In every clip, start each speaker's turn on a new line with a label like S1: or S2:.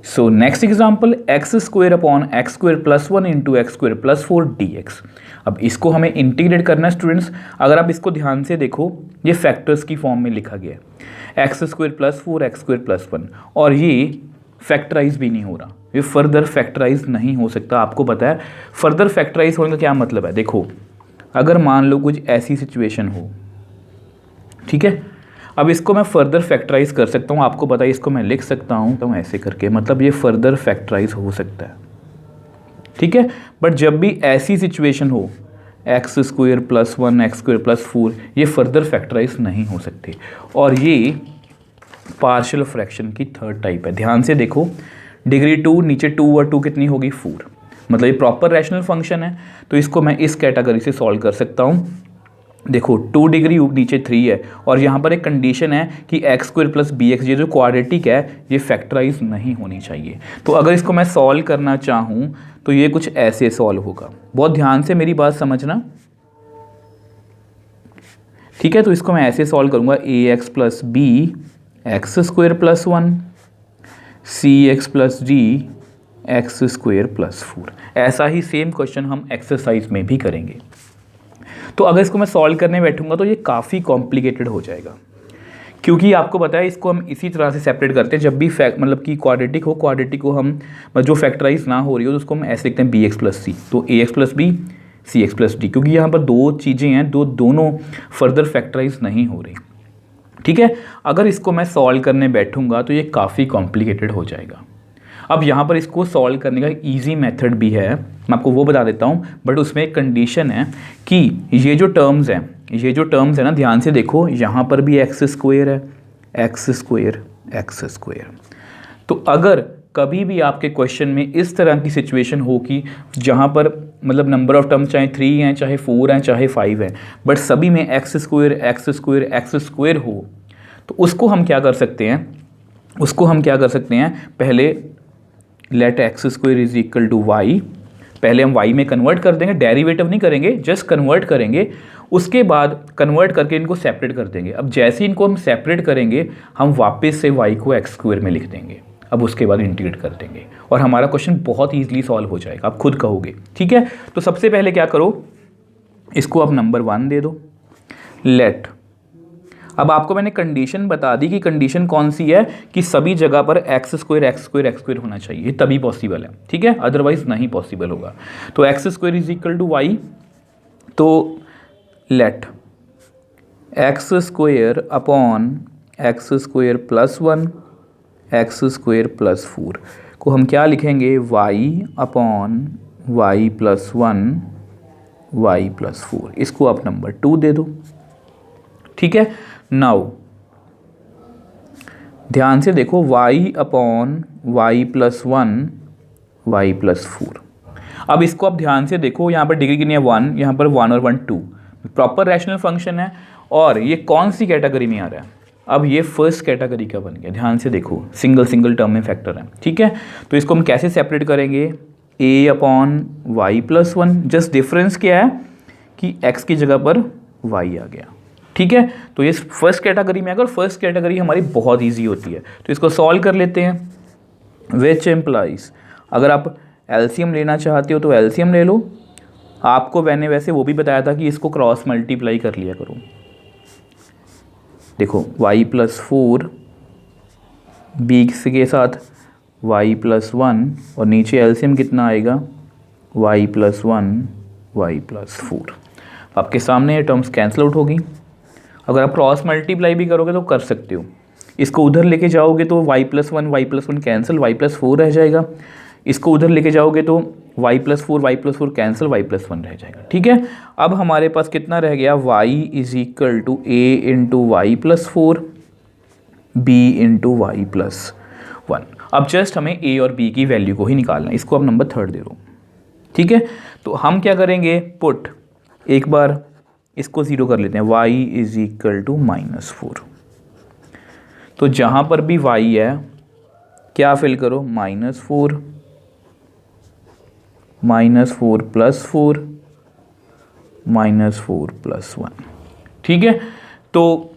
S1: So next example x square upon x square plus 1 into x square plus 4 dx। अब इसको हमें integrate करना है स्टूडेंट्स। अगर आप इसको ध्यान से देखो, ये फैक्टर्स की फॉर्म में लिखा गया है, x square plus 4 x square plus 1, और ये फैक्टराइज भी नहीं हो रहा, ये फर्दर फैक्टराइज नहीं हो सकता। आपको पता है फर्दर फैक्टराइज होने का क्या मतलब है। देखो अगर मान लो कुछ ऐसी सिचुएशन हो, ठीक है, अब इसको मैं फर्दर फैक्टराइज कर सकता हूँ, आपको पता है इसको मैं लिख सकता हूँ तो ऐसे करके, मतलब ये फर्दर फैक्टराइज हो सकता है, ठीक है। बट जब भी ऐसी सिचुएशन हो x square plus 1 x square plus 4, ये फर्दर फैक्टराइज नहीं हो सकते, और ये पार्शियल फ्रैक्शन की थर्ड टाइप है। ध्यान से देखो, डिग्री 2 नीचे 2 और 2 कितनी होगी 4, मतलब ये प्रॉपर रैशनल फंक्शन है, तो इसको मैं इस कैटेगरी से सॉल्व कर सकता हूँ। देखो 2 डिग्री नीचे 3 है, और यहाँ पर एक कंडीशन है कि x square plus b x, ये जो क्वाड्रेटिक है ये फैक्टराइज नहीं होनी चाहिए। तो अगर इसको मैं सॉल्व करना चाहूँ तो ये कुछ ऐसे सॉल्व होगा। बहुत ध्यान से मेरी बात समझना, ठीक है। तो इसको मैं ऐसे सॉल्व करूँगा, a x plus b x square plus 1 c x plus d x square plus 4। ऐसा ही सेम क्वेश्चन हम एक्सरसाइज में भी करेंगे। तो अगर इसको मैं सॉल्व करने बैठूंगा तो ये काफ़ी कॉम्प्लिकेटेड हो जाएगा, क्योंकि आपको पता है इसको हम इसी तरह से सेपरेट करते हैं। जब भी मतलब कि क्वाड्रेटिक को हम जो फैक्टराइज ना हो रही हो तो उसको हम ऐसे लिखते हैं बी एक्स प्लस सी, तो a x plus b c x plus d, क्योंकि यहाँ पर दो चीज़ें हैं, दोनों फर्दर फैक्टराइज नहीं हो रही, ठीक है। अगर इसको मैं सॉल्व करने बैठूंगा तो ये काफ़ी कॉम्प्लिकेटेड हो जाएगा। अब यहाँ पर इसको सॉल्व करने का एक ईजी मेथड भी है, मैं आपको वो बता देता हूँ, बट उसमें एक कंडीशन है कि ये जो टर्म्स हैं ना, ध्यान से देखो, यहाँ पर भी एक्स स्क्वायर है, एक्स स्क्वायर एक्स स्क्वायर। तो अगर कभी भी आपके क्वेश्चन में इस तरह की सिचुएशन हो कि जहाँ पर मतलब नंबर ऑफ टर्म्स चाहे 3 हैं चाहे 4 हैं चाहे 5 हैं, बट सभी में x square x square x square हो, तो उसको हम क्या कर सकते हैं, पहले let x square is equal to y, पहले हम वाई में कन्वर्ट कर देंगे, डेरिवेटिव नहीं करेंगे, जस्ट कन्वर्ट करेंगे। उसके बाद कन्वर्ट करके इनको सेपरेट कर देंगे। अब जैसे इनको हम सेपरेट करेंगे, हम वापस से वाई को एक्स स्क्वायर में लिख देंगे। अब उसके बाद इंटीग्रेट कर देंगे और हमारा क्वेश्चन बहुत ईजिली सॉल्व हो जाएगा, आप खुद कहोगे, ठीक है। तो सबसे पहले क्या करो, इसको आप नंबर 1 दे दो, लेट। अब आपको मैंने कंडीशन बता दी कि कंडीशन कौन सी है, कि सभी जगह पर x square x square x square होना चाहिए, तभी पॉसिबल है, ठीक है, अदरवाइज नहीं पॉसिबल होगा। तो x square is equal to y, तो let x square upon x square plus 1 x square plus 4 को हम क्या लिखेंगे, y upon y plus 1 y plus 4। इसको आप नंबर 2 दे दो, ठीक है। नाउ ध्यान से देखो, y upon y plus 1 y plus 4। अब इसको आप ध्यान से देखो, यहाँ पर डिग्री कितनी है 1, यहाँ पर 1 और 1 2, प्रॉपर रैशनल फंक्शन है, और ये कौन सी कैटेगरी में आ रहा है, अब ये फर्स्ट कैटेगरी का बन गया। ध्यान से देखो, सिंगल टर्म में फैक्टर है, ठीक है। तो इसको हम कैसे सेपरेट करेंगे, a upon y plus 1, just difference क्या है कि x की जगह पर y आ गया, ठीक है। तो ये फर्स्ट कैटेगरी में, अगर फर्स्ट कैटेगरी हमारी बहुत इजी होती है, तो इसको सॉल्व कर लेते हैं। विच एम्प्लाइज, अगर आप एलसीएम लेना चाहते हो तो एलसीएम ले लो। आपको मैंने वैसे वो भी बताया था कि इसको क्रॉस मल्टीप्लाई कर लिया करो। देखो y प्लस 4 बी के साथ y प्लस 1, और नीचे एलसीएम कितना आएगा, y प्लस 1 वाई प्लस 4। आपके सामने ये टर्म्स कैंसिल आउट होगी। अगर आप क्रॉस मल्टीप्लाई भी करोगे तो कर सकते हो, इसको उधर लेके जाओगे तो y plus 1 cancel, y plus 4 रह जाएगा। इसको उधर लेके जाओगे तो y plus 4 cancel, y plus 1 रह जाएगा, ठीक है। अब हमारे पास कितना रह गया, y is equal to a into y plus 4 b into y plus 1। अब जस्ट हमें a और b की वैल्यू को ही निकालना है, इसको आप नंबर 3 दे दो, ठीक है। तो हम क्या करेंगे, पुट, एक बार इसको 0 कर लेते हैं, y इज इक्वल टू -4। तो जहाँ पर भी y है क्या फिल करो, -4 प्लस 4 -4 प्लस 1, ठीक है। तो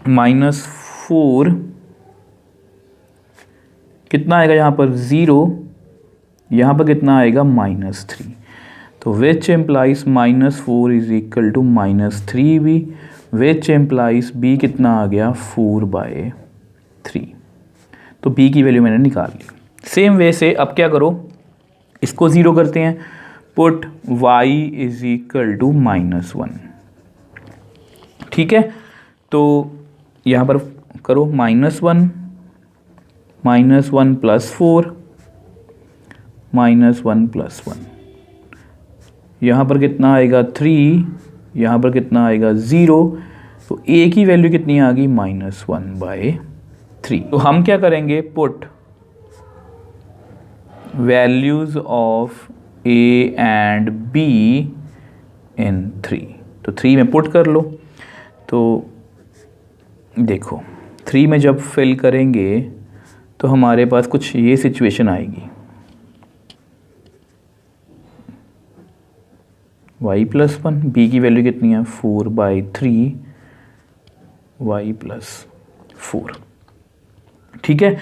S1: -4 कितना आएगा यहाँ पर 0, यहाँ पर कितना आएगा -3। तो which implies -4 is equal to -3b, which implies b कितना आ गया 4/3। तो b की वैल्यू मैंने निकाल ली। सेम वे से अब क्या करो, इसको 0 करते हैं, put y is equal to -1। ठीक है, तो यहाँ पर करो -1 + 4 -1 + 1, यहाँ पर कितना आएगा 3, यहाँ पर कितना आएगा 0। तो a की वैल्यू कितनी आ गई -1/3। तो हम क्या करेंगे, put values of a and b इन 3। तो 3 में पुट कर लो। तो देखो 3 में जब फिल करेंगे तो हमारे पास कुछ ये सिचुएशन आएगी, y + 1, b की वैल्यू कितनी है 4/3 y + 4। ठीक है,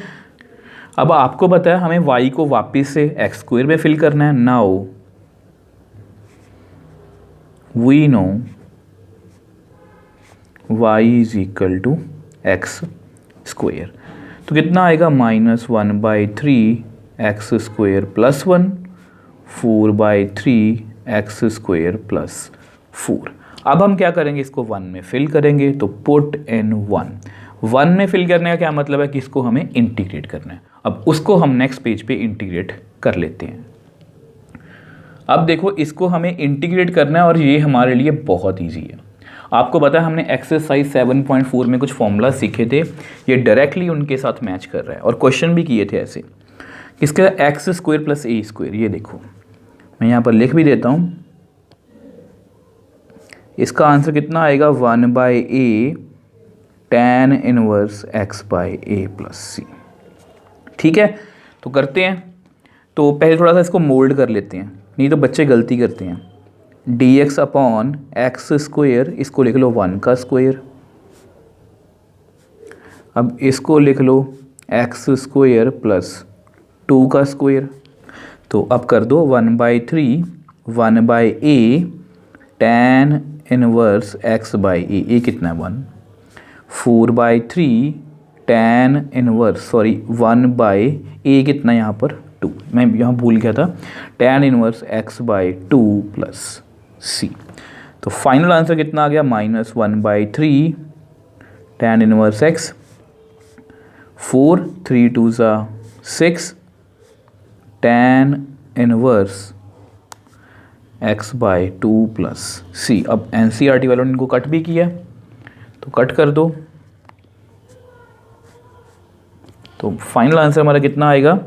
S1: अब आपको पता है हमें y को वापस से x² में फिल करना है। Now we know y is equal to x²। तो कितना आएगा -1/3 x² + 1, 4/3 x² + 4। अब हम क्या करेंगे, इसको 1 में फिल करेंगे। तो पुट इन 1 में फिल करने का क्या मतलब है कि इसको हमें इंटीग्रेट करना है। अब उसको हम नेक्स्ट पेज पे इंटीग्रेट कर लेते हैं। अब देखो इसको हमें इंटीग्रेट करना है और ये हमारे लिए बहुत ईजी है। आपको पता है हमने एक्सरसाइज 7.4 में कुछ फॉर्मूला सीखे थे, ये डायरेक्टली उनके साथ मैच कर रहा है और क्वेश्चन भी किए थे ऐसे। किसका x² + a²। ये देखो मैं यहाँ पर लिख भी देता हूँ, इसका आंसर कितना आएगा 1/a tan 1 x/a + c। ठीक है, तो करते हैं। तो पहले थोड़ा सा इसको मोल्ड कर लेते हैं, नहीं तो बच्चे गलती करते हैं। dx/x², इसको लिख लो 1 का स्क्वायर। अब इसको लिख लो x² + 2 का स्क्वायर। तो अब कर दो 1/3 1/a tan 1 x/a, ये कितना है 1, 4/3 tan 1/a कितना यहाँ पर 2, मैं यहाँ भूल गया था, tan 1 x/2 + c। तो फाइनल आंसर कितना आ गया -1/3 tan 1 x, 4 3 2 6 tan 1 x/2 + c। अब NCERT वालों ने इनको कट भी किया, तो कट कर दो। तो फाइनल आंसर हमारा कितना आएगा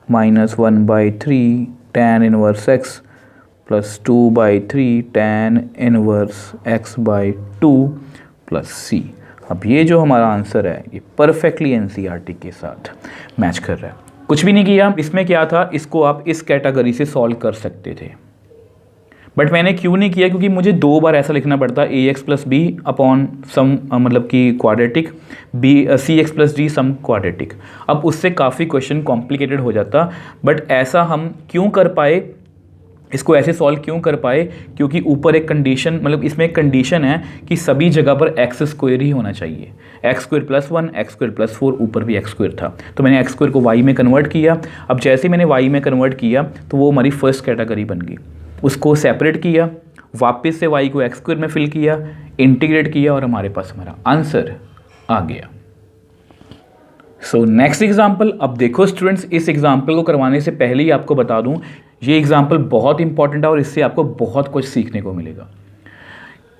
S1: -1/3 tan 1 x + 2/3 tan 1 x/2 + c। अब ये जो हमारा आंसर है ये परफेक्टली NCERT के साथ मैच कर रहा है। कुछ भी नहीं किया, इसमें क्या था, इसको आप इस कैटेगरी से सॉल्व कर सकते थे, बट मैंने क्यों नहीं किया, क्योंकि मुझे 2 बार ऐसा लिखना पड़ता ax + b अपॉन सम मतलब कि क्वाड्रेटिक cx + d सम क्वाड्रेटिक। अब उससे काफ़ी क्वेश्चन कॉम्प्लिकेटेड हो जाता, बट ऐसा हम क्यों कर पाए, इसको ऐसे सॉल्व क्यों कर पाए, क्योंकि ऊपर एक कंडीशन, मतलब इसमें एक कंडीशन है कि सभी जगह पर x² ही होना चाहिए, x² + 1 x² + 4, ऊपर भी x² था। तो मैंने x² को y में कन्वर्ट किया। अब जैसे मैंने y में कन्वर्ट किया तो वो हमारी फर्स्ट कैटेगरी बन गई, उसको सेपरेट किया, वापस से y को x² में फिल किया, इंटीग्रेट किया और हमारे पास हमारा आंसर आ गया। So next example. अब देखो स्टूडेंट्स, इस एग्जाम्पल को करवाने से पहले ही आपको बता दूं, ये एग्जाम्पल बहुत इंपॉर्टेंट है और इससे आपको बहुत कुछ सीखने को मिलेगा।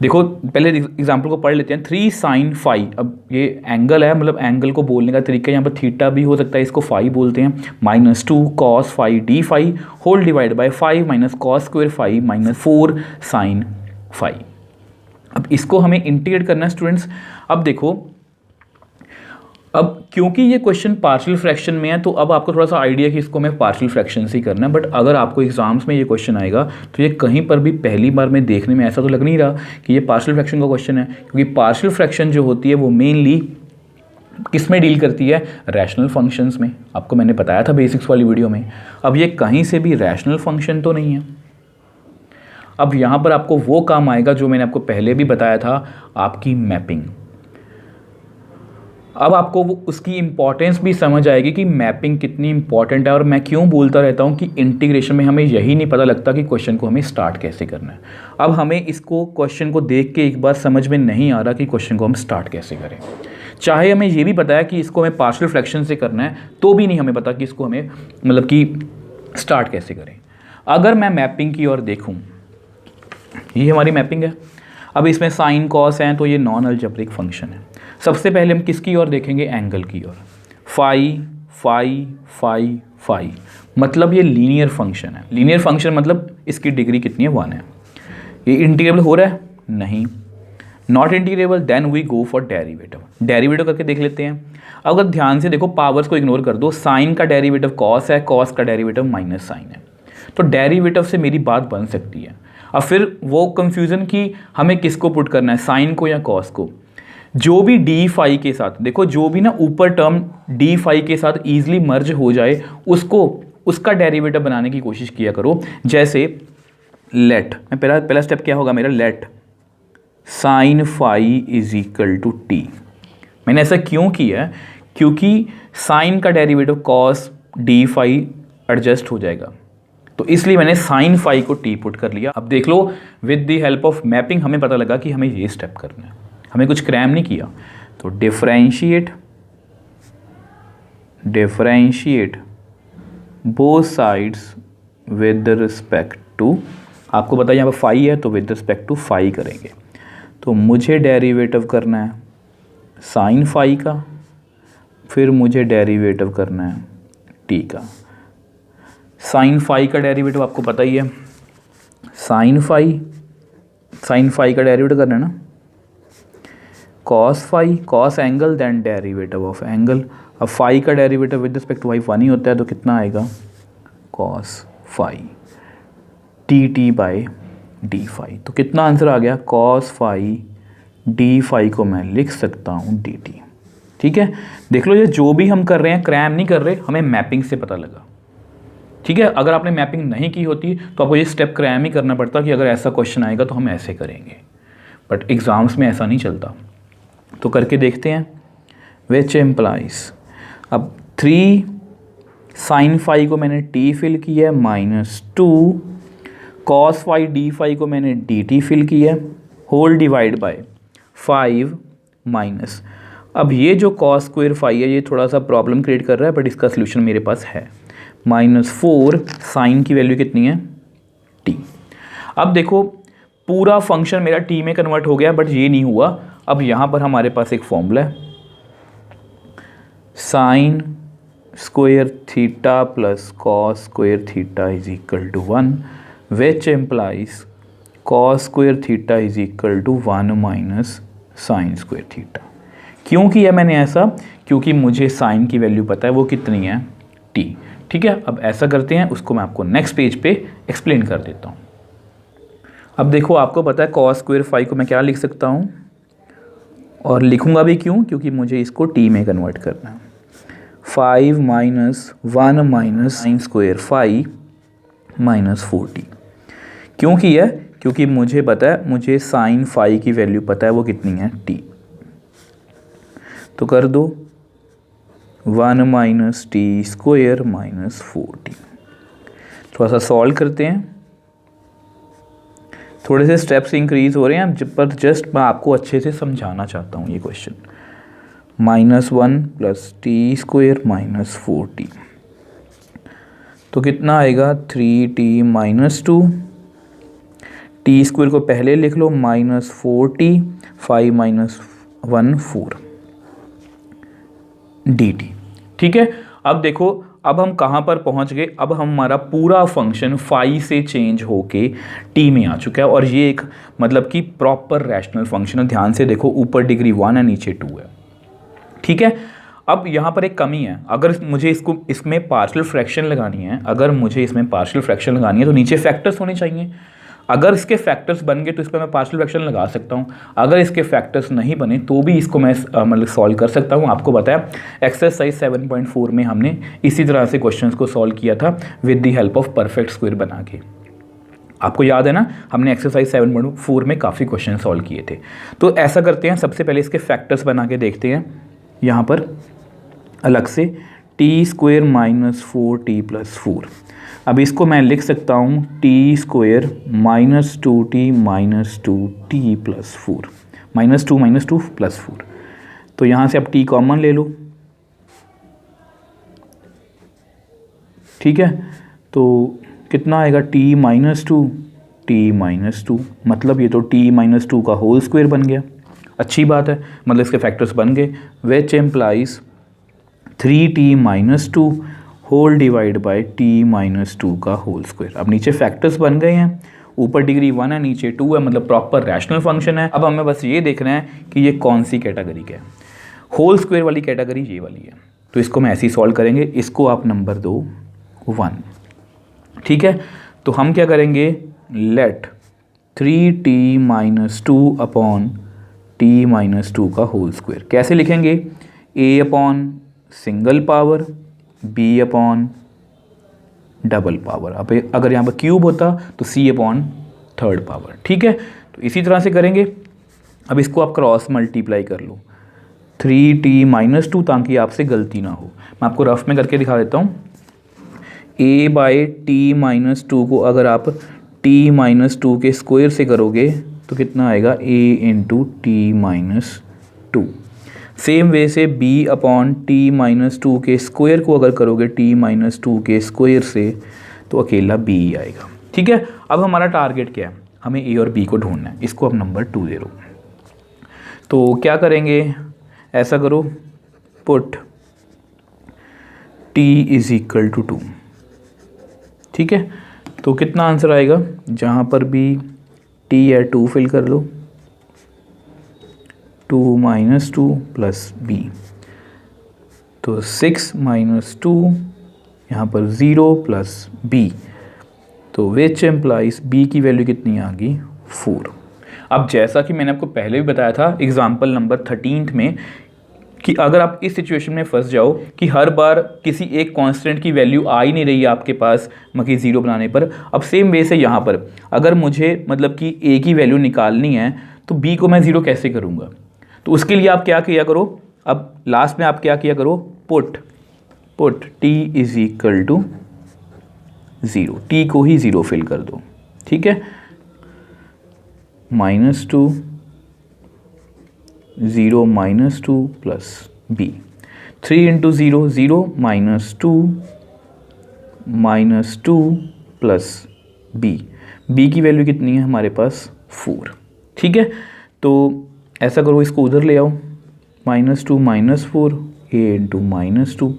S1: देखो पहले एग्जाम्पल को पढ़ लेते हैं। 3 sin phi, अब ये एंगल है, मतलब एंगल को बोलने का तरीका यहाँ पर थीटा भी हो सकता है, इसको फाई बोलते हैं। -2 cos phi d phi whole divide by 5 cos² phi -4 sin phi। अब इसको हमें इंटीग्रेट करना है स्टूडेंट्स। अब देखो, अब क्योंकि ये क्वेश्चन पार्शियल फ्रैक्शन में है तो अब आपको थोड़ा सा आइडिया कि इसको मैं पार्शियल फ्रैक्शन से ही करना है, बट अगर आपको एग्जाम्स में ये क्वेश्चन आएगा तो ये कहीं पर भी पहली बार में देखने में ऐसा तो लग नहीं रहा कि ये पार्शियल फ्रैक्शन का क्वेश्चन है, क्योंकि पार्शियल फ्रैक्शन जो होती है वो मेनली किस में डील करती है? रैशनल फंक्शंस में। आपको मैंने बताया था बेसिक्स वाली वीडियो में। अब ये कहीं से भी रैशनल फंक्शन तो नहीं है। अब यहाँ पर आपको वो काम आएगा जो मैंने आपको पहले भी बताया था, आपकी मैपिंग। अब आपको उसकी इंपॉर्टेंस भी समझ आएगी कि मैपिंग कितनी इंपॉर्टेंट है। और मैं क्यों बोलता रहता हूँ कि इंटीग्रेशन में हमें यही नहीं पता लगता कि क्वेश्चन को हमें स्टार्ट कैसे करना है। अब हमें इसको क्वेश्चन को देख के एक बार समझ में नहीं आ रहा कि क्वेश्चन को हम स्टार्ट कैसे करें। चाहे हमें ये भी पता है कि इसको हमें पार्शियल फ्रैक्शन से करना है, तो भी नहीं हमें पता कि इसको हमें मतलब कि स्टार्ट कैसे करें। अगर मैं मैपिंग की ओर देखूँ, ये हमारी मैपिंग है। अब इसमें साइन कॉस हैं, तो ये नॉन अलजेब्रिक फंक्शन है। सबसे पहले हम किसकी ओर देखेंगे? एंगल की ओर। फाई फाई फाई फाई, मतलब ये लीनियर फंक्शन है। लीनियर फंक्शन मतलब इसकी डिग्री कितनी है? 1 है। ये इंटीग्रेबल हो रहा है? नहीं। Not integrable, then we go for derivative. Derivative करके देख लेते हैं। अगर ध्यान से देखो, पावर्स को इग्नोर कर दो। साइन का डेरिवेटिव कॉस है, कॉस का डेरिवेटिव माइनस साइन है, तो डेरिवेटिव से मेरी बात बन सकती है। अब फिर वो कंफ्यूजन कि हमें किसको पुट करना है, साइन को या कॉस को। जो भी डी फाई के साथ, देखो जो भी ना ऊपर टर्म डी फाई के साथ ईजिली मर्ज हो जाए, उसको उसका डेरिवेटिव बनाने की कोशिश किया करो। जैसे लेट, मैं पहला स्टेप क्या होगा मेरा? Let sine phi is equal to t. मैंने ऐसा क्यों किया? क्योंकि साइन का derivative cos d phi adjust हो जाएगा, तो इसलिए मैंने साइन फाई को टी पुट कर लिया। अब देख लो, with the help of mapping हमें पता लगा कि हमें ये स्टेप करना है, हमें कुछ क्रैम नहीं किया। तो differentiate both sides with respect to, आपको पता है यहाँ पर फाई है, तो विद रिस्पेक्ट टू फाई करेंगे। तो मुझे डेरिवेटिव करना है साइन फाई का, फिर मुझे डेरिवेटिव करना है टी का। साइन फाई का डेरिवेटिव आपको पता ही है, साइन फाई का डेरिवेटिव करना है ना, cos phi, cos angle, then derivative of angle. अब फाई का derivative with respect to phi 1 ही होता है, तो कितना आएगा? Cos phi t t by d phi. तो कितना आंसर आ गया? कॉस फाई डी फाई को मैं लिख सकता हूँ डी टी। ठीक है, देख लो, ये जो भी हम कर रहे हैं क्रैम नहीं कर रहे, हमें मैपिंग से पता लगा। ठीक है, अगर आपने मैपिंग नहीं की होती तो आपको ये स्टेप क्रैम ही करना पड़ता कि अगर ऐसा क्वेश्चन आएगा तो हम ऐसे करेंगे, बट एग्ज़ाम्स में ऐसा नहीं चलता। तो करके देखते हैं। विच एम्प्लाइज, अब 3 साइन फाई को मैंने टी फिल किया है, -2 कॉस फाई डी फाई को मैंने डी टी फिल किया है, होल डिवाइड बाय 5 माइनस। अब ये जो कॉस स्क्वायर फाई है, ये थोड़ा सा प्रॉब्लम क्रिएट कर रहा है, बट इसका सोल्यूशन मेरे पास है। -4 साइन की वैल्यू कितनी है? टी। अब देखो, पूरा फंक्शन मेरा टी में कन्वर्ट हो गया, बट ये नहीं हुआ। अब यहाँ पर हमारे पास एक फॉर्मूला है, sine square theta plus cos square theta is equal to 1, which implies cos square theta is equal to 1 minus sine square theta. क्यों किया मैंने ऐसा? क्योंकि मुझे साइन की वैल्यू पता है, वो कितनी है? टी। ठीक है, अब ऐसा करते हैं, उसको मैं आपको नेक्स्ट पेज पे एक्सप्लेन कर देता हूँ। अब देखो, आपको पता है कॉस स्क्वायर फाई को मैं क्या लिख सकता हूँ, और लिखूँगा भी क्यों? क्योंकि मुझे इसको टी में कन्वर्ट करना है। 5 minus 1 minus sine square phi minus 4t। क्यों किया? क्योंकि मुझे पता है, मुझे साइन फाई की वैल्यू पता है, वो कितनी है? टी। तो कर दो 1 minus T square minus 4t। थोड़ा सा सॉल्व करते हैं, थोड़े से स्टेप्स इंक्रीज हो रहे हैं, पर जस्ट मैं आपको अच्छे से समझाना चाहता हूँ ये question. -1 plus T square minus 4t, तो कितना आएगा? 3t माइनस 2, टी स्क्वायर को पहले लिख लो, -4t, 5 माइनस 1 4 dt। ठीक है, अब देखो, अब हम कहाँ पर पहुँच गए? अब हमारा पूरा फंक्शन फाई से चेंज होके टी में आ चुका है, और ये एक मतलब कि प्रॉपर रैशनल फंक्शन है। ध्यान से देखो, ऊपर डिग्री 1 है, नीचे 2 है। ठीक है, अब यहाँ पर एक कमी है। अगर मुझे इसमें पार्शियल फ्रैक्शन लगानी है, तो नीचे फैक्टर्स होने चाहिए। अगर इसके फैक्टर्स बन गए तो इस पर मैं पार्शियल फ्रैक्शन लगा सकता हूँ, अगर इसके फैक्टर्स नहीं बने तो भी इसको मैं मतलब सॉल्व कर सकता हूँ। आपको बताया एक्सरसाइज 7.4 में हमने इसी तरह से क्वेश्चंस को सॉल्व किया था with the help of perfect square बना के। आपको याद है ना, हमने एक्सरसाइज 7.4 में काफ़ी क्वेश्चन सॉल्व किए थे। तो ऐसा करते हैं, सबसे पहले इसके फैक्टर्स बना के देखते हैं यहाँ पर अलग से, टी स्क्वायर माइनस 4t+4। अब इसको मैं लिख सकता हूँ T square minus 2t minus 2t+4, -2 + 4। तो यहाँ से अब t कॉमन ले लो, ठीक है। तो कितना आएगा t -2, मतलब ये तो t -2 का होल स्क्वायर बन गया। अच्छी बात है, मतलब इसके फैक्टर्स बन गए, which implies 3t -2 whole divide by t -2 का होल स्क्वायर। अब नीचे फैक्टर्स बन गए हैं, ऊपर डिग्री 1 है नीचे 2 है, मतलब प्रॉपर रैशनल फंक्शन है। अब हमें बस ये देखना है कि ये कौन सी कैटेगरी का है। होल स्क्वायर वाली कैटेगरी ये वाली है, तो इसको मैं ऐसे ही सॉल्व करेंगे। इसको आप नंबर दो 1, ठीक है। तो हम क्या करेंगे, लेट 3t -2 अपॉन t -2 का होल स्क्वायर कैसे लिखेंगे, a upon single power, b upon double power. अब अगर यहाँ पर क्यूब होता तो c अपॉन थर्ड पावर, ठीक है। तो इसी तरह से करेंगे। अब इसको आप क्रॉस मल्टीप्लाई कर लो, 3t -2, ताकि आपसे गलती ना हो। मैं आपको रफ में करके दिखा देता हूँ। a बाई t -2 को अगर आप t -2 के स्क्वायर से करोगे तो कितना आएगा, a into T -2। Same way से b अपॉन t -2 के स्क्वायर को अगर करोगे t -2 के स्क्वायर से तो अकेला b ही आएगा, ठीक है। अब हमारा टारगेट क्या है, हमें a और b को ढूंढना है। इसको अब नंबर 2 दे दो। तो क्या करेंगे, ऐसा करो, पुट t = 2, ठीक है। तो कितना आंसर आएगा, जहाँ पर भी t है 2 फिल कर लो, 2 -2 + b, तो 6 -2, यहाँ पर 0 + b, तो विच एम्प्लाइज b की वैल्यू कितनी आ गई, 4। अब जैसा कि मैंने आपको पहले भी बताया था एग्जाम्पल नंबर 13 में कि अगर आप इस सिचुएशन में फंस जाओ कि हर बार किसी एक कांस्टेंट की वैल्यू आ ही नहीं रही है आपके पास मतलब 0 बनाने पर, अब सेम वे से यहाँ पर अगर मुझे मतलब कि a की वैल्यू निकालनी है तो b को मैं 0 कैसे करूँगा। तो उसके लिए आप क्या किया करो, अब लास्ट में आप क्या किया करो, पुट t = 0, t को ही 0 फिल कर दो, ठीक है। -2 0 -2 + b, 3 × 0 0 -2 + b की वैल्यू कितनी है हमारे पास, 4, ठीक है। तो ऐसा करो, इसको उधर ले आओ, -2 -4 a × -2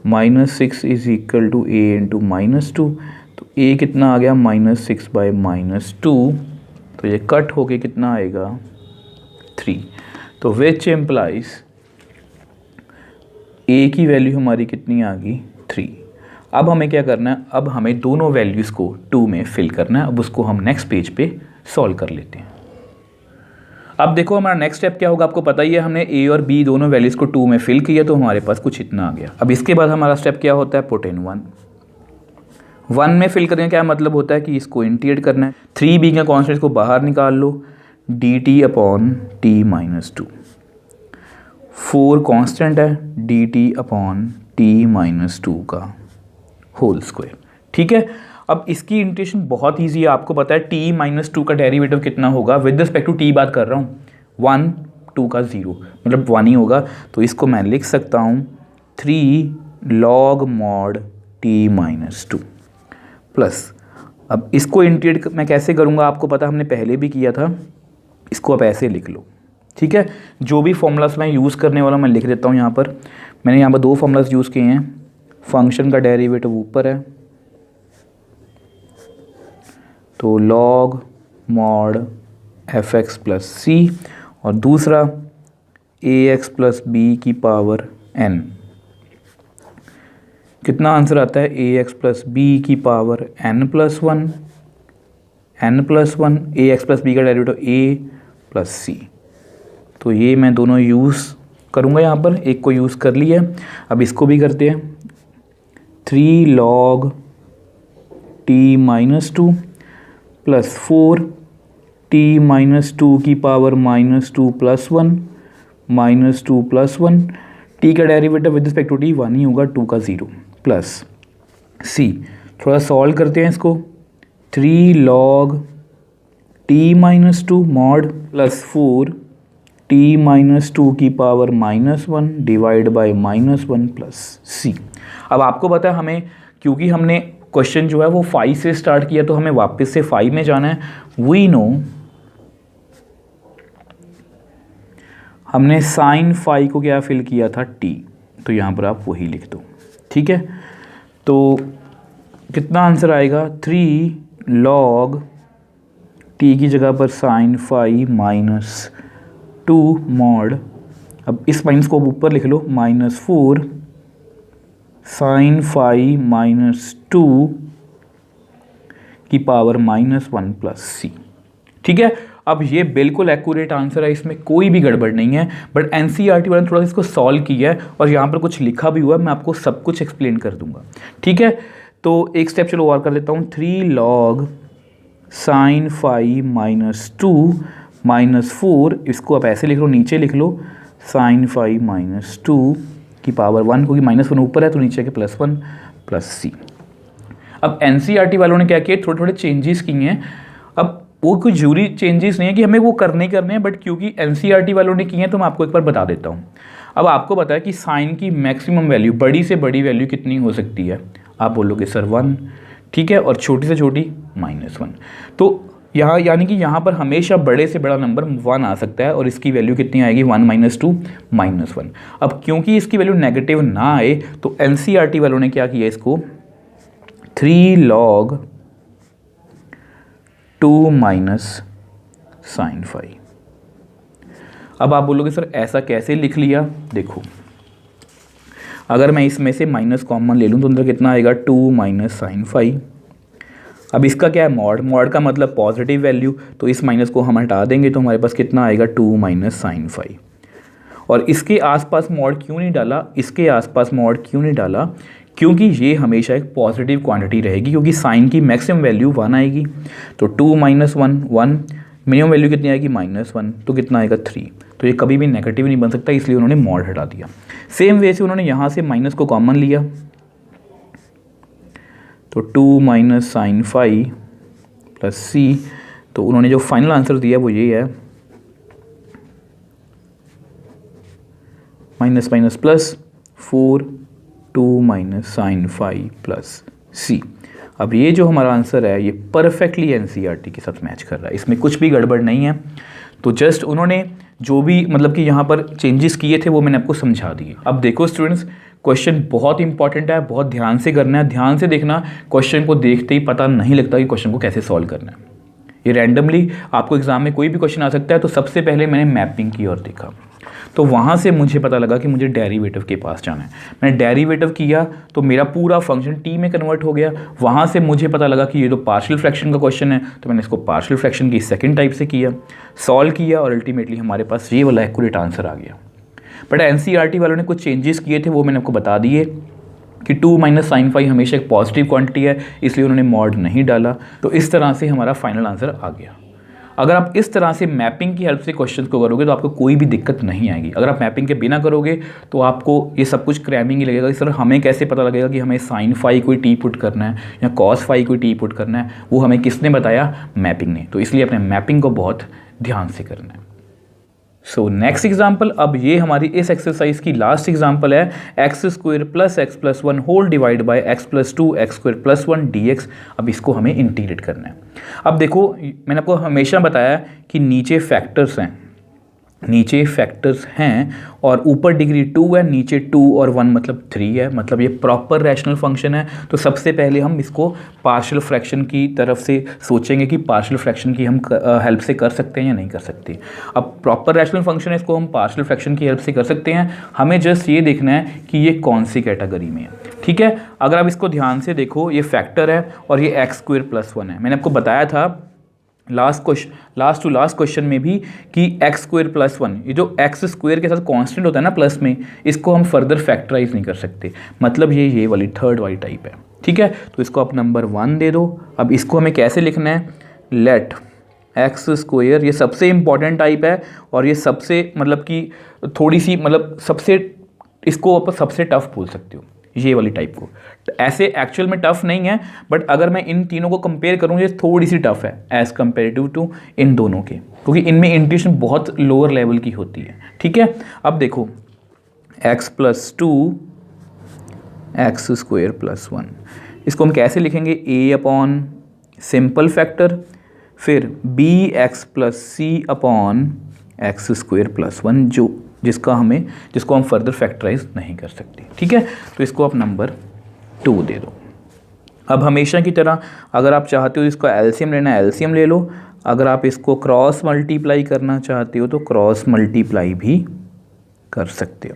S1: -6 = a × -2, तो a कितना आ गया, -6/-2, तो ये कट होके कितना आएगा, 3। तो विच एम्प्लाइज a की वैल्यू हमारी कितनी आ गई, 3। अब हमें क्या करना है, अब हमें दोनों वैल्यूज़ को 2 में फिल करना है। अब उसको हम नेक्स्ट पेज पे सॉल्व कर लेते हैं। अब देखो हमारा नेक्स्ट स्टेप क्या होगा, आपको पता ही है, हमने a और b दोनों वैल्यूज़ को 2 में फिल किया तो हमारे पास कुछ इतना आ गया। अब इसके बाद हमारा स्टेप क्या होता है, पुट इन 1 में फिल करने का क्या मतलब होता है कि इसको इंटीग्रेट करना है। 3b के कॉन्स्टेंट को बाहर निकाल लो, dt अपॉन t -2, 4 कांस्टेंट है, dt अपॉन t -2 का होल स्क्वायर, ठीक है। अब इसकी इंटीग्रेशन बहुत इजी है, आपको पता है t -2 का डेरिवेटिव कितना होगा, विद रिस्पेक्ट टू t बात कर रहा हूँ, 1 2 का 0 मतलब 1 ही होगा। तो इसको मैं लिख सकता हूँ 3 log mod t -2 प्लस, अब इसको इंटीग्रेट मैं कैसे करूँगा, आपको पता हमने पहले भी किया था, इसको आप ऐसे लिख लो, ठीक है। जो भी फॉर्मूलास मैं यूज़ करने वाला मैं लिख देता हूँ यहाँ पर। मैंने यहाँ पर 2 फॉर्मूलास यूज़ किए हैं, फंक्शन का डेरिवेटिव ऊपर है, तो log mod fx + c, और दूसरा ax + b की पावर n। कितना आंसर आता है, ax + b की पावर n + 1, n+1, ए एक्स प्लस बी का डेरिवेटिव ए प्लस सी। तो ये मैं दोनों यूज़ करूँगा यहाँ पर, एक को यूज़ कर लिया। अब इसको भी करते हैं। 3 log t-2 प्लस 4 t-2 की पावर -2 + 1 -2 + 1, t का derivative with respect to t 1 ही होगा, 2 का 0 प्लस सी। थोड़ा सॉल्व करते हैं इसको। 3 log t-2 mod plus 4 t-2 की power -1 divide by -1 plus c. अब आपको पता है हमें, क्योंकि हमने क्वेश्चन जो है वो 5 से स्टार्ट किया तो हमें वापस से 5 में जाना है। वी नो हमने साइन 5 को क्या फिल किया था, t, तो यहाँ पर आप वही लिख दो। ठीक है, तो कितना आंसर आएगा, 3 log t की जगह पर साइन 5 -2 मॉड, अब इस माइनस को ऊपर लिख लो, -4 साइन 5 -2 की पावर -1 प्लस सी। ठीक है, अब ये बिल्कुल एक्यूरेट आंसर है, इसमें कोई भी गड़बड़ नहीं है। बट एनसीईआरटी वाले ने थोड़ा इसको सॉल्व किया है और यहाँ पर कुछ लिखा भी हुआ है, मैं आपको सब कुछ एक्सप्लेन कर दूंगा। ठीक है, तो एक स्टेप चलो और कर लेता हूँ। 3 log साइन 5 -2 -4, इसको आप ऐसे लिख लो, नीचे लिख लो साइन 5 -2 की पावर 1, क्योंकि -1 ऊपर है तो नीचे के +1 प्लस सी। अब एनसीईआरटी वालों ने क्या किया, थोड़े थोड़े चेंजेस किए हैं। अब वो कोई जरूरी चेंजेस नहीं है कि हमें वो करने ही करने हैं, बट क्योंकि एनसीईआरटी वालों ने किए हैं तो मैं आपको एक बार बता देता हूँ। अब आपको पता है कि साइन की मैक्सिमम वैल्यू, बड़ी से बड़ी वैल्यू कितनी हो सकती है, आप बोलोगे सर 1, ठीक है, और छोटी से छोटी -1। तो यहाँ यानी कि यहाँ पर हमेशा बड़े से बड़ा नंबर 1 आ सकता है और इसकी वैल्यू कितनी आएगी, 1 - 2 -1। अब क्योंकि इसकी वैल्यू नेगेटिव ना आए तो एनसीईआरटी वालों ने क्या किया, इसको 3 log 2 - साइन 5। अब आप बोलोगे सर ऐसा कैसे लिख लिया, देखो अगर मैं इसमें से माइनस कॉमन ले लूँ तो अंदर कितना आएगा, 2 - साइन 5। अब इसका क्या है, मॉड, मॉड का मतलब पॉजिटिव वैल्यू, तो इस माइनस को हम हटा देंगे तो हमारे पास कितना आएगा, 2 - साइन 5। और इसके आसपास मॉड क्यों नहीं डाला, इसके आसपास मॉड क्यों नहीं डाला, क्योंकि ये हमेशा एक पॉजिटिव क्वांटिटी रहेगी, क्योंकि साइन की मैक्सिमम वैल्यू 1 आएगी। तो 2 - 1 1, मिनिमम वैल्यू कितनी आएगी, -1, तो कितना आएगा 3। तो ये कभी भी नेगेटिव नहीं बन सकता, इसलिए उन्होंने मॉड हटा दिया। सेम वे से उन्होंने यहाँ से माइनस को कॉमन लिया, तो 2 - साइन 5 प्लस सी। तो उन्होंने जो फाइनल आंसर दिया वो ये है, minus minus plus 4 2 - sine 5 plus c. अब ये जो हमारा आंसर है ये परफेक्टली एनसीईआरटी के साथ मैच कर रहा है, इसमें कुछ भी गड़बड़ नहीं है। तो जस्ट उन्होंने जो भी मतलब कि यहाँ पर चेंजेस किए थे वो मैंने आपको समझा दिए। अब देखो स्टूडेंट्स, क्वेश्चन बहुत इंपॉर्टेंट है, बहुत ध्यान से करना है, ध्यान से देखना। क्वेश्चन को देखते ही पता नहीं लगता कि क्वेश्चन को कैसे सॉल्व करना है। ये रैंडमली आपको एग्जाम में कोई भी क्वेश्चन आ सकता है। तो सबसे पहले मैंने मैपिंग की और देखा, तो वहाँ से मुझे पता लगा कि मुझे डेरिवेटिव के पास जाना है। मैंने डेरिवेटिव किया तो मेरा पूरा फंक्शन टी में कन्वर्ट हो गया। वहाँ से मुझे पता लगा कि ये तो पार्शियल फ्रैक्शन का क्वेश्चन है, तो मैंने इसको पार्शियल फ्रैक्शन की सेकंड टाइप से किया, सॉल्व किया और अल्टीमेटली हमारे पास ये वाला एक्यूरेट आंसर आ गया। बट एनसीईआरटी वालों ने कुछ चेंजेस किए थे, वो मैंने आपको बता दिए कि 2 - साइन 5 हमेशा एक पॉजिटिव क्वांटिटी है, इसलिए उन्होंने मॉड नहीं डाला। तो इस तरह से हमारा फाइनल आंसर आ गया। अगर आप इस तरह से मैपिंग की हेल्प से क्वेश्चन को करोगे तो आपको कोई भी दिक्कत नहीं आएगी। अगर आप मैपिंग के बिना करोगे तो आपको ये सब कुछ क्रैमिंग ही लगेगा कि सर हमें कैसे पता लगेगा कि हमें साइन 5 कोई टी पुट करना है या कॉस 5 कोई टी पुट करना है, वो हमें किसने बताया, मैपिंग ने। तो इसलिए अपने मैपिंग को बहुत ध्यान से करना है। सो नेक्स्ट एग्जाम्पल, अब ये हमारी इस एक्सरसाइज की लास्ट एग्जाम्पल है, x² + x + 1 whole divide by x + 2 x² + 1 dx। अब इसको हमें इंटीग्रेट करना है। अब देखो मैंने आपको हमेशा बताया कि नीचे फैक्टर्स हैं, नीचे फैक्टर्स हैं और ऊपर डिग्री 2 है, नीचे 2 और 1 मतलब 3 है, मतलब ये प्रॉपर रैशनल फंक्शन है। तो सबसे पहले हम इसको पार्शियल फ्रैक्शन की तरफ से सोचेंगे कि पार्शियल फ्रैक्शन की हम हेल्प से कर सकते हैं या नहीं कर सकते। अब प्रॉपर रैशनल फंक्शन है, इसको हम पार्शियल फ्रैक्शन की हेल्प से कर सकते हैं। हमें जस्ट ये देखना है कि ये कौन सी कैटेगरी में है। ठीक है, अगर आप इसको ध्यान से देखो, ये फैक्टर है और ये x² + 1 है। मैंने आपको बताया था लास्ट टू लास्ट क्वेश्चन में भी कि एक्स स्क्वायर प्लस वन, ये जो एक्स स्क्वायर के साथ कांस्टेंट होता है ना प्लस में, इसको हम फर्दर फैक्टराइज नहीं कर सकते, मतलब ये वाली थर्ड वाली टाइप है। ठीक है, तो इसको आप नंबर 1 दे दो। अब इसको हमें कैसे लिखना है, लेट एक्स स्क्वायर, ये सबसे इंपॉर्टेंट टाइप है और ये सबसे मतलब कि थोड़ी सी मतलब सबसे, इसको आप सबसे टफ बोल सकते हो ये वाली टाइप को। ऐसे एक्चुअल में टफ नहीं है, बट अगर मैं इन तीनों को कंपेयर करूँ ये थोड़ी सी टफ है एज़ कम्पेरेटिव टू इन दोनों के, क्योंकि इनमें इंट्यूशन बहुत लोअर लेवल की होती है। ठीक है, अब देखो x plus 2 x square plus 1, इसको हम कैसे लिखेंगे, a अपॉन सिंपल फैक्टर, फिर बी एक्स प्लस सी अपॉन एक्स स्क्वायर प्लस 1, जिसको हम फर्दर फैक्टराइज नहीं कर सकते। ठीक है, तो इसको आप नंबर 2 दे दो। अब हमेशा की तरह अगर आप चाहते हो इसको एलसीएम लेना है एलसीएम ले लो, अगर आप इसको क्रॉस मल्टीप्लाई करना चाहते हो तो क्रॉस मल्टीप्लाई भी कर सकते हो।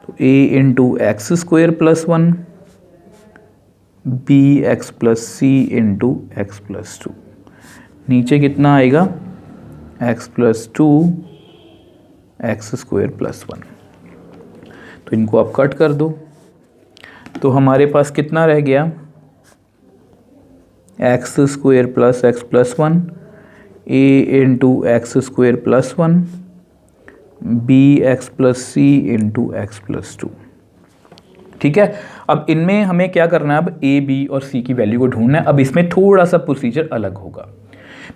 S1: तो a into x square plus 1 b x plus c into x plus 2, नीचे कितना आएगा x plus 2 x square plus 1। तो इनको आप कट कर दो, तो हमारे पास कितना रह गया, x square plus x plus 1 a into x square plus 1 b x plus c into x plus 2। ठीक है, अब इनमें हमें क्या करना है, अब a b और c की वैल्यू को ढूंढना है। अब इसमें थोड़ा सा प्रोसीजर अलग होगा।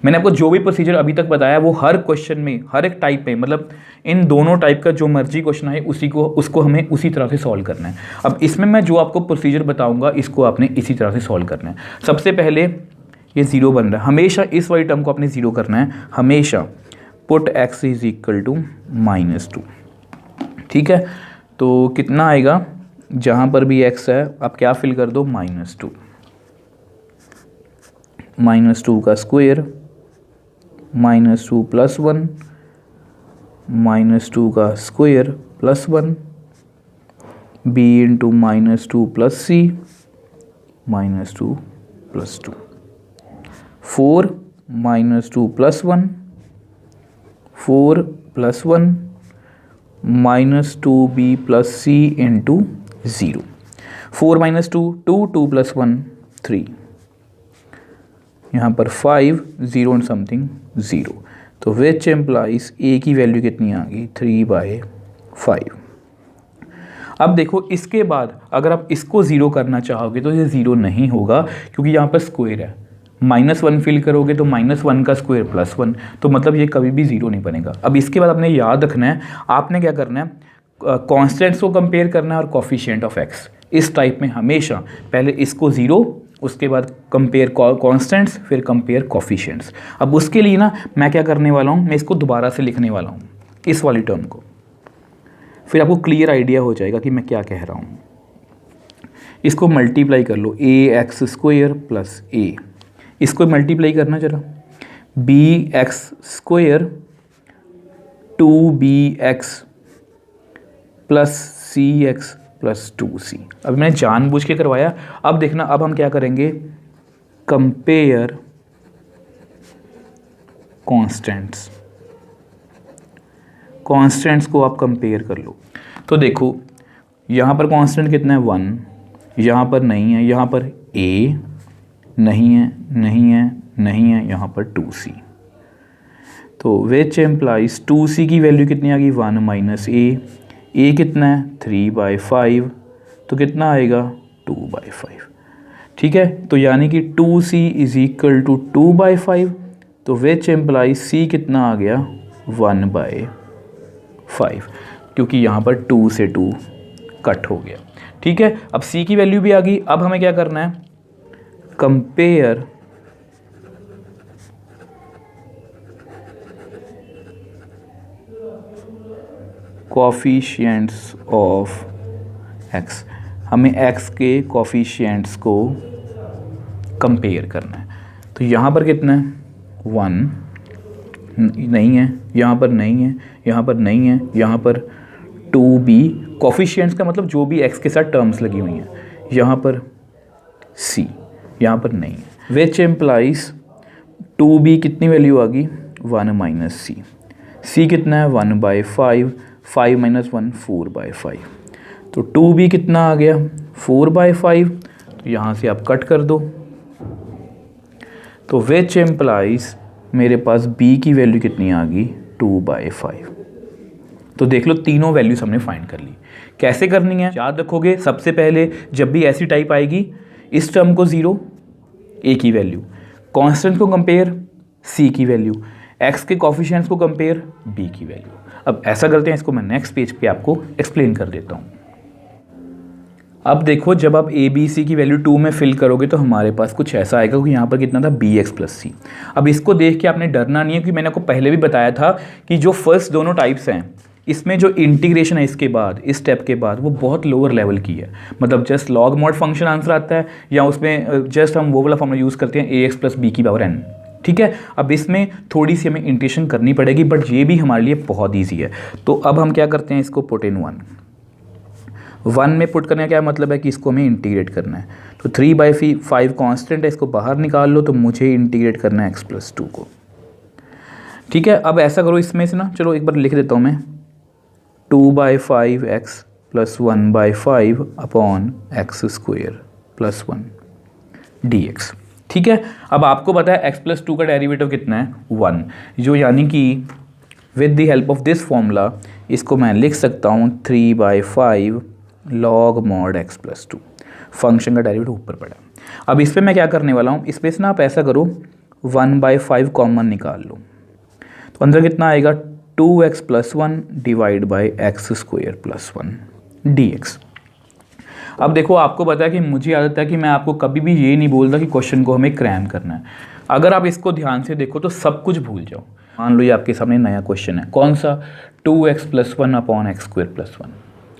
S1: मैंने आपको जो भी प्रोसीजर अभी तक बताया वो हर क्वेश्चन में, हर एक टाइप में, मतलब इन दोनों टाइप का जो मर्जी क्वेश्चन है उसको हमें उसी तरह से सॉल्व करना है। अब इसमें मैं जो आपको प्रोसीजर बताऊंगा इसको आपने इसी तरह से सॉल्व करना है। सबसे पहले ये 0 बन रहा है, हमेशा इस वाली टर्म को आपने 0 करना है, हमेशा put x is equal to -2। ठीक है, तो कितना आएगा, जहाँ पर भी x है आप क्या फिल कर दो, -2, -2 का स्क्वायर, -2 प्लस 1, -2 का square plus 1 b into -2 plus c -2 plus 2, 4 -2 plus 1, 4 plus 1 -2b plus c into 0, 4 -2 2, 2 plus 1 3, यहाँ पर 5 0 एंड समथिंग 0, तो विच एम्प्लाइज a की वैल्यू कितनी आ गई, 3/5। अब देखो इसके बाद अगर आप इसको 0 करना चाहोगे तो ये 0 नहीं होगा, क्योंकि यहाँ पर स्क्वायर है, -1 फिल करोगे तो -1 का स्क्वायर प्लस 1, तो मतलब ये कभी भी 0 नहीं बनेगा। अब इसके बाद आपने याद रखना है, आपने क्या करना है, कॉन्स्टेंट्स को कंपेयर करना है और कोफिशिएंट ऑफ x। इस टाइप में हमेशा पहले इसको 0, उसके बाद कंपेयर कॉन्स्टेंट्स, फिर कंपेयर कोफिशिएंट्स। अब उसके लिए ना मैं क्या करने वाला हूँ, मैं इसको दोबारा से लिखने वाला हूँ इस वाली टर्म को, फिर आपको क्लियर आइडिया हो जाएगा कि मैं क्या कह रहा हूँ। इसको मल्टीप्लाई कर लो, a x square plus a, इसको मल्टीप्लाई करना जरा, b x square 2bx plus c x plus 2c। अब मैंने जानबूझ के करवाया। अब देखना, अब हम क्या करेंगे, कंपेयर कॉन्स्टेंट्स, कॉन्स्टेंट्स को आप कंपेयर कर लो। तो देखो यहाँ पर कांस्टेंट कितना है 1, यहाँ पर नहीं है, यहाँ पर a नहीं है, नहीं है, नहीं है, यहाँ पर 2c। तो विच एम्प्लाइज 2c की वैल्यू कितनी आ गई 1 माइनस a कितना है 3/5, तो कितना आएगा 2/5। ठीक है, तो यानी कि 2c इज इक्वल टू 2/5, तो विच एम्प्लाइज c कितना आ गया 1/5, क्योंकि यहाँ पर 2 से 2 कट हो गया। ठीक है, अब c की वैल्यू भी आ गई। अब हमें क्या करना है, कंपेयर कोफिशिएंट्स ऑफ x, हमें x के कोफिशिएंट्स को कंपेयर करना है। तो यहाँ पर कितना है 1 नहीं है, यहाँ पर नहीं है, यहाँ पर नहीं है, यहाँ पर 2b, कोफिशिएंट्स का मतलब जो भी x के साथ टर्म्स लगी हुई हैं, यहाँ पर c, यहाँ पर नहीं है। विच एम्प्लाइज 2b कितनी वैल्यू आ गई 1 माइनस सी, सी कितना है 1/5, 5 माइनस 1 4/5, तो 2b कितना आ गया 4/5, तो यहाँ से आप कट कर दो, तो विच एम्प्लाइज मेरे पास b की वैल्यू कितनी आ गई 2/5। तो देख लो तीनों वैल्यूज हमने फाइंड कर ली। कैसे करनी है याद रखोगे, सबसे पहले जब भी ऐसी टाइप आएगी इस टर्म को 0 a की वैल्यू, कांस्टेंट को कंपेयर c की वैल्यू, x के कोफिशिएंट्स को कंपेयर b की वैल्यू। अब ऐसा करते हैं, इसको मैं नेक्स्ट पेज पे आपको एक्सप्लेन कर देता हूँ। अब देखो जब आप a b c की वैल्यू 2 में फिल करोगे तो हमारे पास कुछ ऐसा आएगा कि यहाँ पर कितना था bx प्लस c। अब इसको देख के आपने डरना नहीं है, क्योंकि मैंने आपको पहले भी बताया था कि जो फर्स्ट दोनों टाइप्स हैं इसमें जो इंटीग्रेशन है इसके बाद, इस स्टेप के बाद, वो बहुत लोअर लेवल की है। मतलब just log mod function answer आता है, या उसमें जस्ट हम वो वाला फॉर्मूला यूज़ करते हैं ax प्लस b की पावर n। ठीक है, अब इसमें थोड़ी सी हमें इंटीग्रेशन करनी पड़ेगी, बट ये भी हमारे लिए बहुत ईजी है। तो अब हम क्या करते हैं, इसको पुट इन 1 में पुट करने का क्या मतलब है कि इसको हमें इंटीग्रेट करना है। तो 3/5 कांस्टेंट है, इसको बाहर निकाल लो, तो मुझे इंटीग्रेट करना है x प्लस 2 को। ठीक है, अब ऐसा करो इसमें से ना, चलो एक बार लिख देता हूँ मैं, 2/5x plus 1/5 upon x square plus 1 dx। ठीक है, अब आपको पता है x प्लस 2 का डेरिवेटिव कितना है 1, जो यानी कि with the help of this formula इसको मैं लिख सकता हूँ 3/5 log mod x plus 2। Function का डेरिवेटिव ऊपर पड़ा। अब इस पर मैं क्या करने वाला हूँ, इस पर से ना आप ऐसा करो 1/5 कॉमन निकाल लो, तो अंदर कितना आएगा 2x plus 1 divide by x square plus 1 dx। अब देखो आपको पता है कि मुझे आदत है कि मैं आपको कभी भी ये नहीं बोलता कि क्वेश्चन को हमें क्रैम करना है। अगर आप इसको ध्यान से देखो तो सब कुछ भूल जाओ। मान लो ये आपके सामने नया क्वेश्चन है, कौन सा 2x plus 1 upon x square plus 1,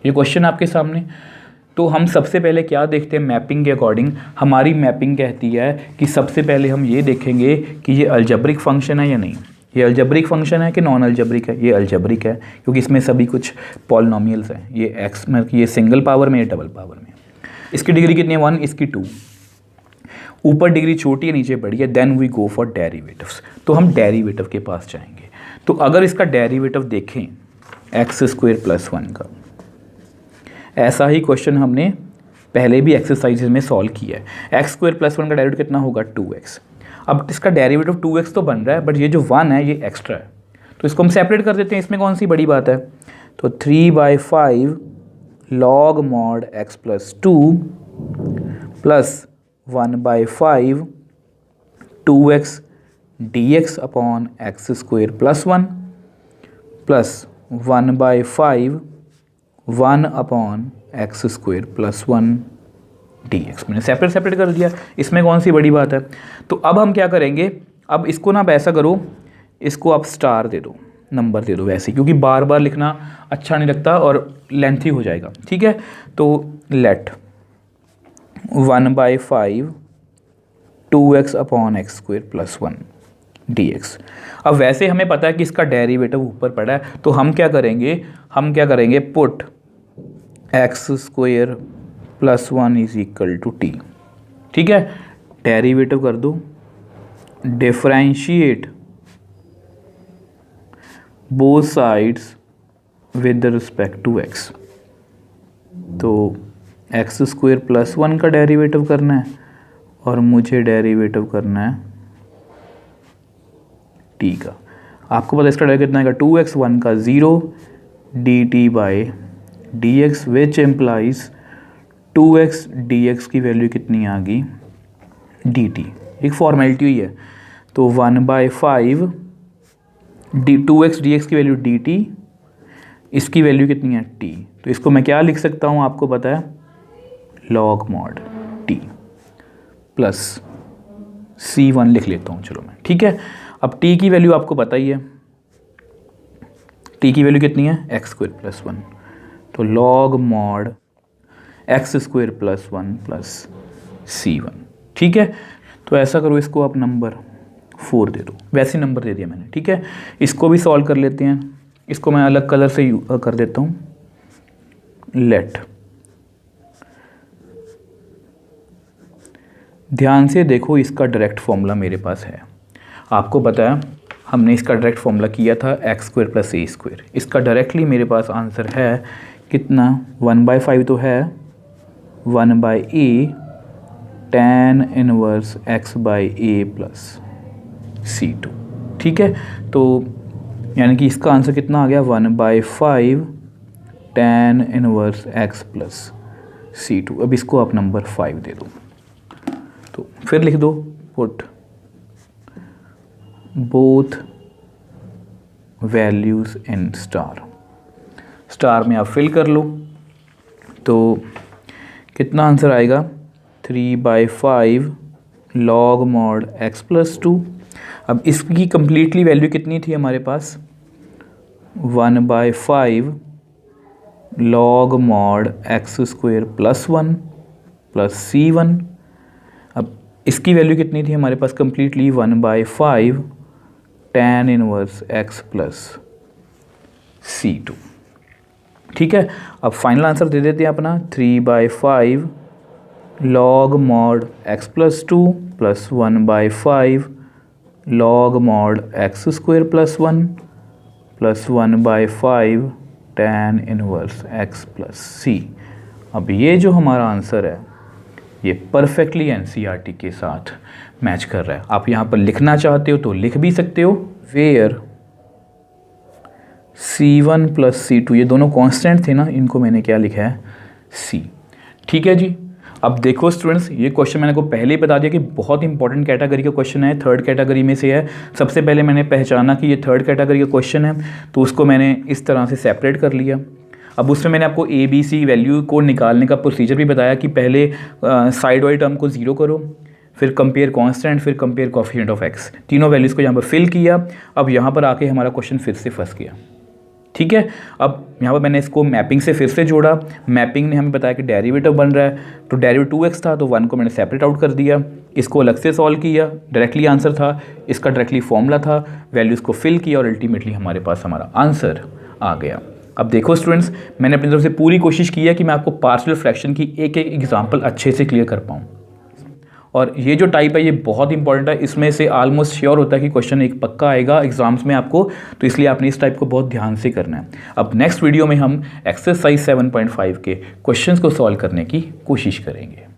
S1: ये क्वेश्चन आपके सामने। तो हम सबसे पहले क्या देखते हैं, मैपिंग के अकॉर्डिंग हमारी मैपिंग कहती है कि सबसे पहले हम ये देखेंगे कि ये अलजेब्रिक फंक्शन है या नहीं। ये अलजेब्रिक फंक्शन है कि नॉन अलजेब्रिक है, ये अलजेब्रिक है क्योंकि इसमें सभी कुछ पॉलिनोमियल्स हैं। ये एक्स में, ये सिंगल पावर में, ये डबल पावर में। इसकी डिग्री कितनी है 1, इसकी 2, ऊपर डिग्री छोटी है नीचे बड़ी है। Then we go for derivatives, तो हम डेरिवेटिव के पास जाएंगे। तो अगर इसका डेरिवेटिव देखें एक्स स्क्वायर प्लस 1 का, ऐसा ही क्वेश्चन हमने पहले भी एक्सरसाइजेज में सॉल्व किया है। एक्स स्क्वायर प्लस 1 का डेरिवेटिव कितना होगा 2x। अब इसका डेरिवेटिव 2x तो बन रहा है, बट ये जो 1 है ये एक्स्ट्रा है, तो इसको हम सेपरेट कर देते हैं। इसमें कौन सी बड़ी बात है, तो 3/5 log mod x plus 2 plus 1/5 2x dx upon x square plus 1 plus 1/5 1 upon x square plus 1 dx। मैंने सेपरेट कर दिया, इसमें कौन सी बड़ी बात है। तो अब हम क्या करेंगे, अब इसको ना आप ऐसा करो, इसको आप स्टार दे दो, नंबर दे दो वैसे, क्योंकि बार बार लिखना अच्छा नहीं लगता और लेंथी हो जाएगा। ठीक है, तो let 1/5 2x upon x square plus 1 dx। अब वैसे हमें पता है कि इसका डेरिवेटिव ऊपर पड़ा है, तो हम क्या करेंगे put x square plus 1 is equal to t. ठीक है, डेरिवेटिव कर दो, differentiate both sides with respect to x. तो एक्स स्क्वायर प्लस 1 का डेरिवेटिव करना है और मुझे डेरिवेटिव करना है टी का। आपको पता है इसका डेरिवेटिव कितना आएगा 2x, 1 का 0 dt by dx, which implies 2x dx की वैल्यू कितनी आ गई dt, एक फॉर्मेलिटी हुई है। तो 1/5 2x dx की वैल्यू dt, इसकी वैल्यू कितनी है t, तो इसको मैं क्या लिख सकता हूँ आपको पता है, log mod t plus c1 लिख लेता हूँ चलो मैं। ठीक है, अब t की वैल्यू आपको पता ही है, t की वैल्यू कितनी है एक्स स्क्वायर प्लस 1, तो log mod x square plus 1 plus c1। ठीक है, तो ऐसा करो, इसको आप नंबर 4 दे दो, वैसे नंबर दे दिया मैंने। ठीक है, इसको भी सॉल्व कर लेते हैं, इसको मैं अलग कलर से कर देता हूँ, लेट। ध्यान से देखो, इसका डायरेक्ट फॉर्मूला मेरे पास है। आपको पता है हमने इसका डायरेक्ट फॉर्मूला किया था x² + a²। इसका डायरेक्टली मेरे पास आंसर है कितना, 1/5 तो है, 1/a tan inverse x/a + c2। ठीक है, तो यानी कि इसका आंसर कितना आ गया, 1/5 tan इनवर्स x + c2। अब इसको आप नंबर 5 दे दो, तो फिर लिख दो put both values in star में आप फिल कर लो, तो कितना आंसर आएगा, 3/5 log mod x + 2। अब इसकी कंप्लीटली वैल्यू कितनी थी हमारे पास, 1/5 log mod x² + 1 + c1। अब इसकी वैल्यू कितनी थी हमारे पास completely, 1/5 tan inverse x + c2। ठीक है, अब फाइनल आंसर दे देते हैं अपना, 3/5 log mod x + 2 + 1/5 log mod x² + 1 + 1/5 tan inverse x + c। अब ये जो हमारा आंसर है ये परफेक्टली एनसीईआरटी के साथ मैच कर रहा है। आप यहाँ पर लिखना चाहते हो तो लिख भी सकते हो, वेयर c1 + c2, ये दोनों कांस्टेंट थे ना, इनको मैंने क्या लिखा है, c। ठीक है जी। अब देखो स्टूडेंट्स, ये क्वेश्चन मैंने को पहले ही बता दिया कि बहुत इंपॉर्टेंट कैटेगरी का क्वेश्चन है, थर्ड कैटेगरी में से है। सबसे पहले मैंने पहचाना कि ये थर्ड कैटेगरी का क्वेश्चन है, तो उसको मैंने इस तरह से सेपरेट कर लिया। अब उसमें मैंने आपको ABC वैल्यू को निकालने का प्रोसीजर भी बताया कि पहले साइड वाली टर्म को 0 करो, फिर कंपेयर कांस्टेंट, फिर कंपेयर कोएफिशिएंट ऑफ x, तीनों वैल्यूज़ को यहाँ पर फिल किया। अब यहाँ पर आके हमारा क्वेश्चन फिर से फंस गया। ठीक है, अब यहाँ पर मैंने इसको मैपिंग से फिर से जोड़ा। मैपिंग ने हमें बताया कि डेरिवेटिव बन रहा है, तो डेरिवेटिव 2x था, तो 1 को मैंने सेपरेट आउट कर दिया। इसको अलग से सॉल्व किया, डायरेक्टली आंसर था, इसका डायरेक्टली फॉर्मूला था, वैल्यूज़ को फिल किया और अल्टीमेटली हमारे पास हमारा आंसर आ गया। अब देखो स्टूडेंट्स, मैंने अपनी तरफ से पूरी कोशिश की है कि मैं आपको पार्शियल फ्रैक्शन की एक एक एग्जाम्पल अच्छे से क्लियर कर पाऊँ। और ये जो टाइप है ये बहुत इंपॉर्टेंट है, इसमें से ऑलमोस्ट श्योर होता है कि क्वेश्चन एक पक्का आएगा एग्जाम्स में आपको, तो इसलिए आपने इस टाइप को बहुत ध्यान से करना है। अब नेक्स्ट वीडियो में हम एक्सरसाइज 7.5 के क्वेश्चंस को सॉल्व करने की कोशिश करेंगे।